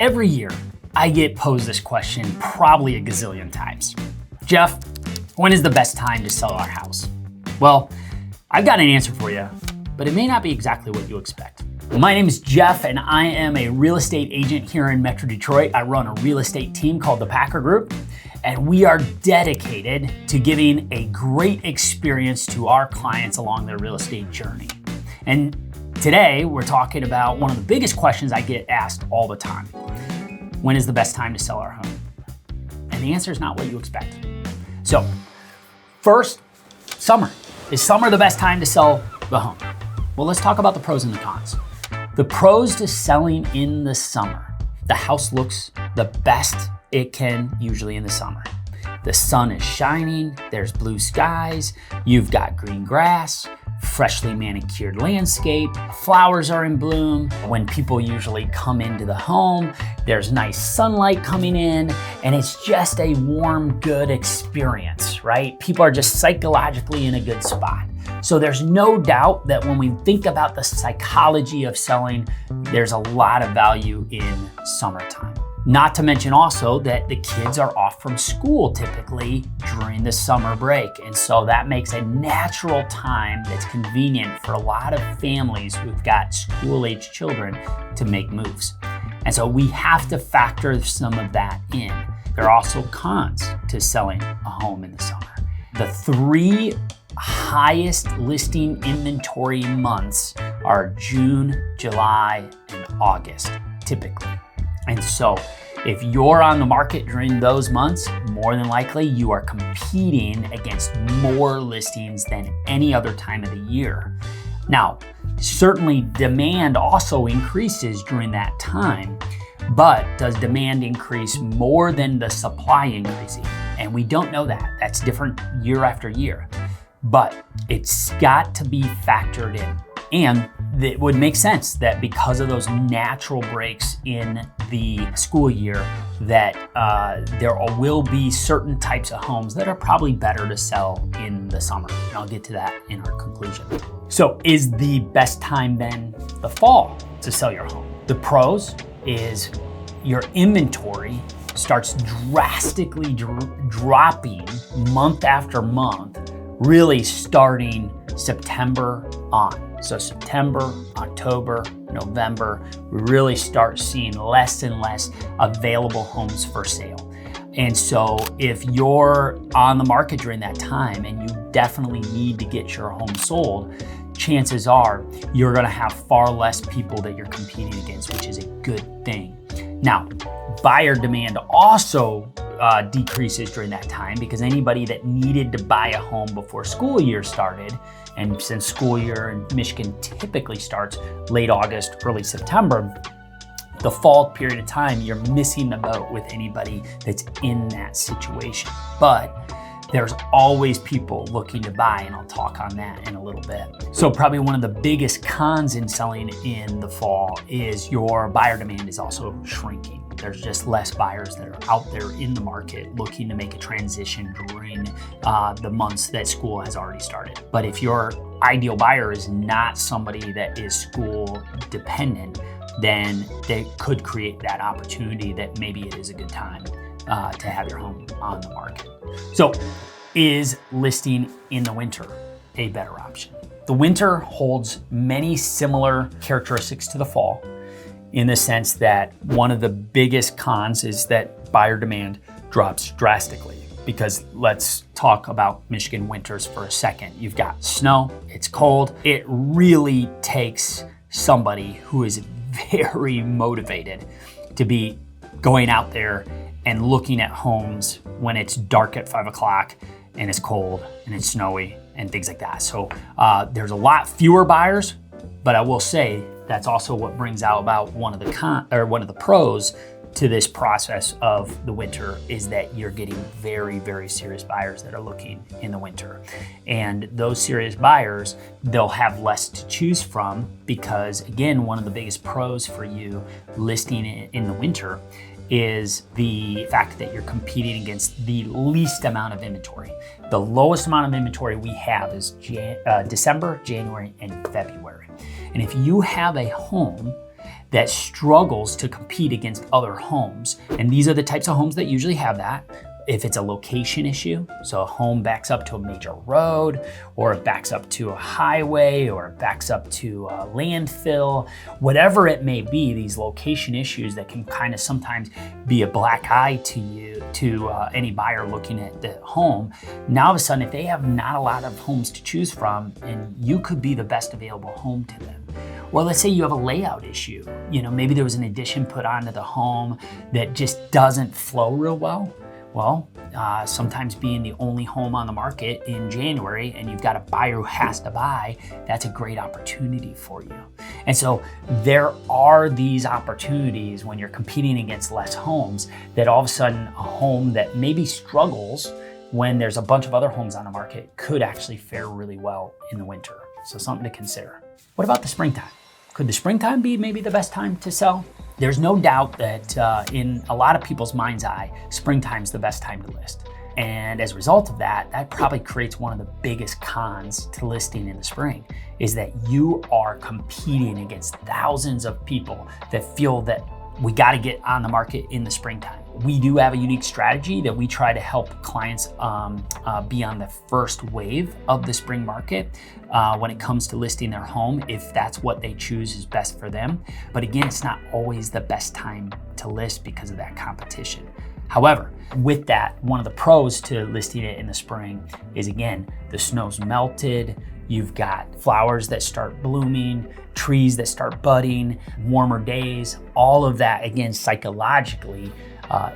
Every year, I get posed this question probably a gazillion times. Jeff, when is the best time to sell our house? Well, I've got an answer for you, but it may not be exactly what you expect. Well, my name is Jeff, and I am a real estate agent here in Metro Detroit. I run a real estate team called the Packer Group, and we are dedicated to giving a great experience to our clients along their real estate journey. And today, we're talking about one of the biggest questions I get asked all the time. When is the best time to sell our home? And the answer is not what you expect. So, first, summer. Is summer the best time to sell the home? Well, let's talk about the pros and the cons. The pros to selling in the summer. The house looks the best it can usually in the summer. The sun is shining, there's blue skies, you've got green grass, freshly manicured landscape, flowers are in bloom. When people usually come into the home, there's nice sunlight coming in, and it's just a warm, good experience, right? People are just psychologically in a good spot. So there's no doubt that when we think about the psychology of selling, there's a lot of value in summertime. Not to mention also that the kids are off from school typically during the summer break. And so that makes a natural time that's convenient for a lot of families who've got school-age children to make moves. And so we have to factor some of that in. There are also cons to selling a home in the summer. The three highest listing inventory months are June, July, and August, typically. And so if you're on the market during those months, more than likely you are competing against more listings than any other time of the year. Now, certainly demand also increases during that time, but does demand increase more than the supply increasing? And we don't know that. That's different year after year, but it's got to be factored in. And it would make sense that because of those natural breaks in the school year, that there will be certain types of homes that are probably better to sell in the summer. And I'll get to that in our conclusion. So is the best time then the fall to sell your home? The pros is your inventory starts drastically dropping month after month, really starting September on. So September, October, November, we really start seeing less and less available homes for sale. And so if you're on the market during that time and you definitely need to get your home sold, chances are you're gonna have far less people that you're competing against, which is a good thing. Now, buyer demand also decreases during that time because anybody that needed to buy a home before school year started, and since school year in Michigan typically starts late August, early September, the fall period of time, you're missing the boat with anybody that's in that situation. But there's always people looking to buy, and I'll talk on that in a little bit. So probably one of the biggest cons in selling in the fall is your buyer demand is also shrinking. There's just less buyers that are out there in the market looking to make a transition during the months that school has already started. But if your ideal buyer is not somebody that is school dependent, then they could create that opportunity that maybe it is a good time to have your home on the market. So is listing in the winter a better option? The winter holds many similar characteristics to the fall, in the sense that one of the biggest cons is that buyer demand drops drastically. Because let's talk about Michigan winters for a second. You've got snow, it's cold. It really takes somebody who is very motivated to be going out there and looking at homes when it's dark at 5 o'clock and it's cold and it's snowy and things like that. So there's a lot fewer buyers, but I will say that's also what brings out about one of the pros to this process of the winter is that you're getting very, very serious buyers that are looking in the winter. And those serious buyers, they'll have less to choose from because, again, one of the biggest pros for you listing in the winter is the fact that you're competing against the least amount of inventory. The lowest amount of inventory we have is December, January, and February. And if you have a home that struggles to compete against other homes. And these are the types of homes that usually have that. If it's a location issue, so a home backs up to a major road, or it backs up to a highway, or it backs up to a landfill, whatever it may be, these location issues that can kind of sometimes be a black eye to you, to any buyer looking at the home. Now all of a sudden, if they have not a lot of homes to choose from, and you could be the best available home to them. Or let's say you have a layout issue. Maybe there was an addition put onto the home that just doesn't flow real well. Well, sometimes being the only home on the market in January and you've got a buyer who has to buy, that's a great opportunity for you. And so there are these opportunities when you're competing against less homes that all of a sudden a home that maybe struggles when there's a bunch of other homes on the market could actually fare really well in the winter. So something to consider. What about the springtime? Could the springtime be maybe the best time to sell? There's no doubt that in a lot of people's mind's eye, springtime's the best time to list. And as a result of that, that probably creates one of the biggest cons to listing in the spring, is that you are competing against thousands of people that feel that we got to get on the market in the springtime. We do have a unique strategy that we try to help clients be on the first wave of the spring market when it comes to listing their home, if that's what they choose is best for them. But again, it's not always the best time to list because of that competition. However, with that, one of the pros to listing it in the spring is, again, the snow's melted, you've got flowers that start blooming, trees that start budding, warmer days, all of that, again, psychologically,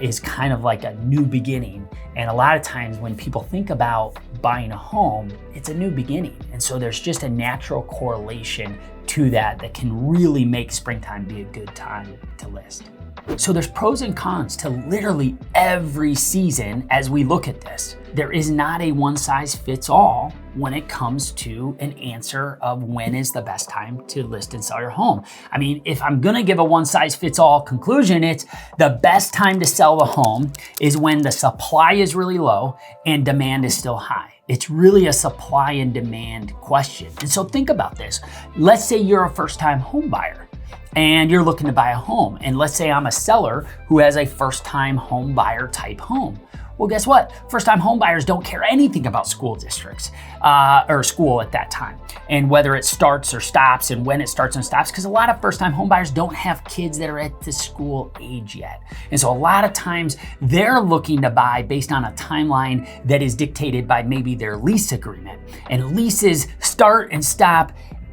is kind of like a new beginning. And a lot of times when people think about buying a home, it's a new beginning. And so there's just a natural correlation to that can really make springtime be a good time to list. So there's pros and cons to literally every season as we look at this. There is not a one size fits all when it comes to an answer of when is the best time to list and sell your home. I mean, if I'm gonna give a one size fits all conclusion, it's the best time to sell the home is when the supply is really low and demand is still high. It's really a supply and demand question. And so think about this. Let's say you're a first-time home buyer and you're looking to buy a home. And let's say I'm a seller who has a first-time home buyer type home. Well, guess what? First-time home buyers don't care anything about school districts or school at that time, and whether it starts or stops and when it starts and stops, because a lot of first-time home buyers don't have kids that are at the school age yet. And so a lot of times they're looking to buy based on a timeline that is dictated by maybe their lease agreement. And leases start and stop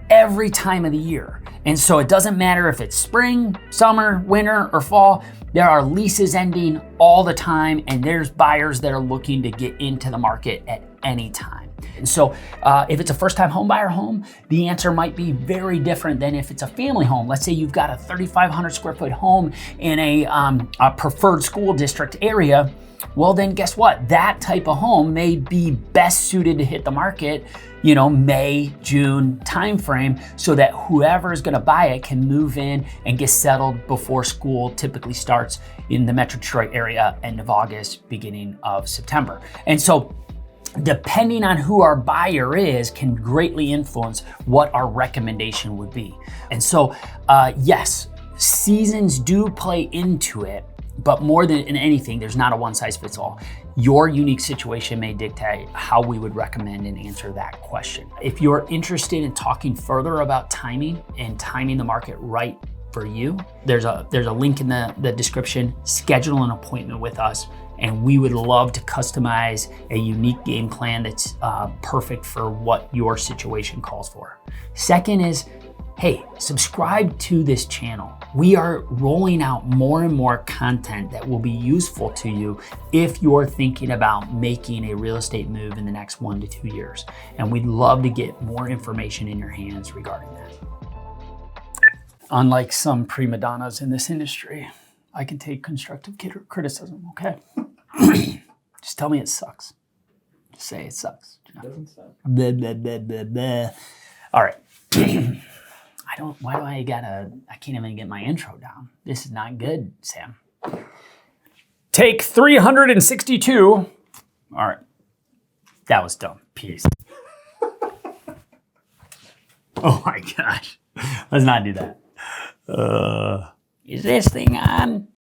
every time of the year. And so it doesn't matter if it's spring, summer, winter, or fall, there are leases ending all the time, and there's buyers that are looking to get into the market at any time. And so if it's a first-time home buyer home, the answer might be very different than if it's a family home. Let's say you've got a 3,500 square foot home in a preferred school district area. Well, then guess what? That type of home may be best suited to hit the market, May, June timeframe, so that whoever is going to buy it can move in and get settled before school typically starts in the Metro Detroit area, end of August, beginning of September. And so depending on who our buyer is can greatly influence what our recommendation would be. And so, yes, seasons do play into it, but more than anything, there's not a one size fits all. Your unique situation may dictate how we would recommend and answer that question. If you're interested in talking further about timing and timing the market right for you, there's a link in the description. Schedule an appointment with us, and we would love to customize a unique game plan that's perfect for what your situation calls for. Second is, hey, subscribe to this channel. We are rolling out more and more content that will be useful to you if you're thinking about making a real estate move in the next 1 to 2 years. And we'd love to get more information in your hands regarding that. Unlike some prima donnas in this industry, I can take constructive criticism, okay? Just tell me it sucks. Just say it sucks. It doesn't suck. Blah, blah, blah, blah, blah. All right. I can't even get my intro down. This is not good, Sam. Take 362. All right. That was dumb. Peace. Oh my gosh. Let's not do that. Is this thing on?